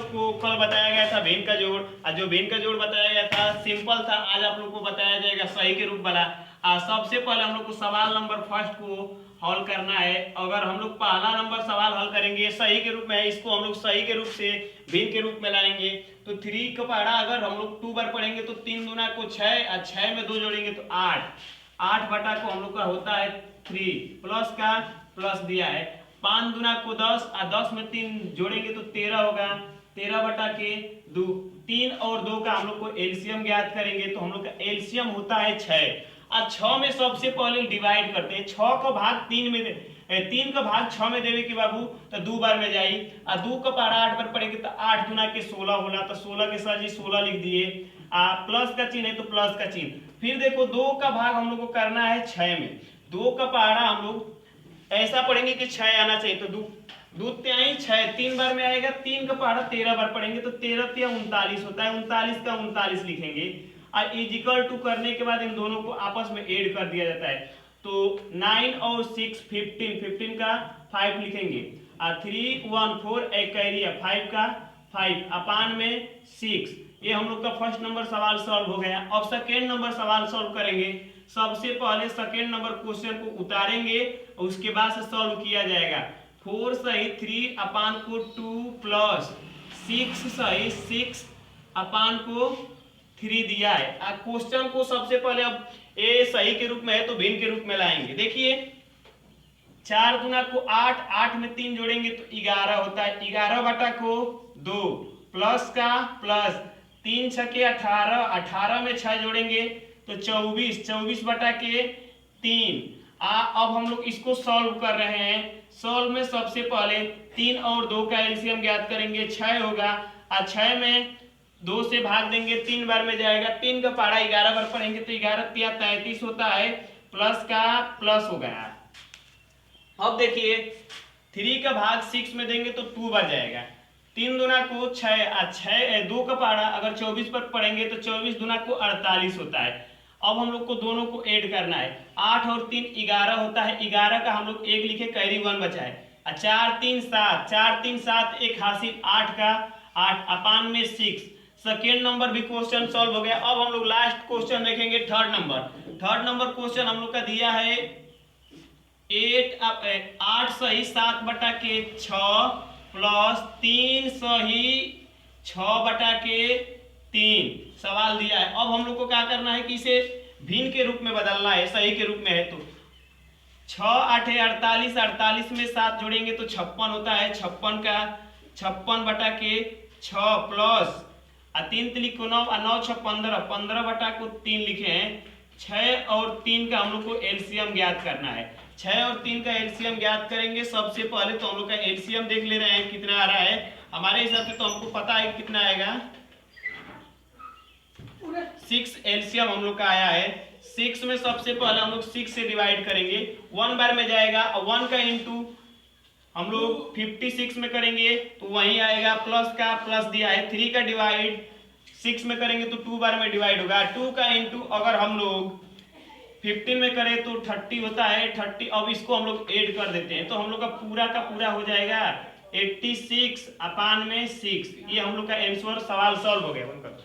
को कल बताया गया था भिन्न का जोड़, और जो भिन्न का जोड़ बताया गया था सिंपल था। आज आप लोग को बताया जाएगा सही के रूप वाला। सबसे पहले हम लोग को सवाल नंबर फर्स्ट को हल करना है। अगर हम लोग पहला नंबर सवाल हल करेंगे सही के रूप में है, इसको हम लोग सही के रूप से भिन्न के रूप में लाएंगे। तो 3 का पढ़ा अगर हम लोग 2 बार पढ़ेंगे तो 3 दूना को 6 और 6 में 2 जोड़ेंगे तो 8। 8 बटा को हम लोग का होता है 3 प्लस का प्लस दिया है। 5 दूना को 10 और 10 में 3 जोड़ेंगे तो 13 होगा। 13 बटा के 2। 3 और 2 का हम लोग को एलसीएम ज्ञात करेंगे तो हम लोग का एलसीएम होता है 6। और 6 में सबसे पहले डिवाइड करते हैं। 6 का भाग 3 में 3 का भाग 6 में देवे के बाबू तो 2 बार में जाई। और 2 का पहाड़ा 8 बार पड़ेंगे तो 8 गुना के 16 होला। तो 16 के साथ जी 16 लिख दिए। प्लस का चिन्ह है तो प्लस का चिन्ह। फिर देखो 2 का भाग हम लोग को करना है 6 में। 2 का पहाड़ा हम लोग ऐसा पढ़ेंगे कि 6 आना चाहिए तो 2 त्याई 6 3 बार में आएगा। 3 का पहाड़ा 13 बार पढ़ेंगे तो 13 तिया 39 होता है। 39 का 39 लिखेंगे और इजिकल टू करने के बाद इन दोनों को आपस में ऐड कर दिया जाता है। तो 9 और 6 15, 15 का 5 लिखेंगे और 3 1 4 एक कैरिया 5 का 5 अपान में 6। ये हम लोग का फर्स्ट नंबर सवाल सॉल्व हो गया। अब सेकेंड नंबर सवाल सॉल्व करेंगे। सबसे पहले सेकेंड नंबर क्वेश्चन को उतारेंगे और उसके बाद से सॉल्व किया जाएगा। 4 सही 3 अपान को 2 प्लस 6 सही 6 अपान को 3 दिया है। क्वेश्चन को सबसे पहले अब ए सही के रूप में है तो भिन्न के रूप में लाएंगे। देखिए 4 गुना को 8, 8 में 3 जोड़ेंगे तो 11 होता है। 11 बटा को 2 प्लस का प्लस 3 छके 18, 18 में 6 जोड़ेंगे तो 24, 24 बटा के 3। अब हम लोग इसको सॉल्व कर रहे हैं। सॉल्व में सबसे पहले 3 और 2 का एलसीएम ज्ञात करेंगे 6 होगा। और 6 में 2 से भाग देंगे 3 बार में जाएगा। 3 का पहाड़ा 11 बार पढ़ेंगे तो 11 तिया 33 होता है। प्लस का प्लस हो गया। अब देखिए 3 का भाग 6 में देंगे तो 2 बार जाएगा। 3 दुना को 6 और 2 का पहाड़ा अगर 24 पर पढ़ेंगे तो 24 दुना को 48 होता है। अब हम लोग को दोनों को ऐड करना है। 8 और 3 11 होता है। 11 का हम लोग 1 लिखे कैरी 1 बचा है। 4 3 7, 4 3 7 एक हासिल 8 का 8 अपान में 6। सेकेंड नंबर भी क्वेश्चन सॉल्व हो गया। अब हम लोग लास्ट क्वेश्चन देखेंगे third number. Third number question हम लोग का दिया है 8 सही 7 बटा के 6 प्लस 3 सही 6 बटा के 3 सवाल दिया है। अब हम लोग को क्या करना है कि इसे भिन्न के रूप में बदलना है। सही के रूप में है तो 6 8 48, 48 में 7 जोड़ेंगे तो 56 होता है। 56 का 56 बटा के 6 प्लस 3 तिलिक को 9 और 9 6 15, 15 बटा को 3 लिखे हैं। 6 और 3 का हम लोग को एलसीएम ज्ञात करना है। 6 और 3 का एलसीएम ज्ञात करेंगे। सबसे पहले तो हम लोग का एलसीएम देख ले रहे हैं कितना आ रहा है। हमारे हिसाब से तो हमको पता है कितना आएगा। 6 एलसीएम हम लोग का आया है। 6 में सबसे पहले हम लोग 6 से डिवाइड करेंगे। 1 बार में जाएगा और 1 का इंटू हम लोग 56 में करेंगे तो वही आएगा। प्लस का प्लस दिया है। 3 का डिवाइड 6 में करेंगे तो 2 बार में डिवाइड होगा। 2 का इंटू अगर हम लोग 15 में करें तो 30 होता है। 30 अब इसको हम लोग ऐड कर देते हैं तो हम लोग का पूरा हो जाएगा 86 अपान में 6। ये हम लोग का आंसर सवाल सॉल्व हो गया।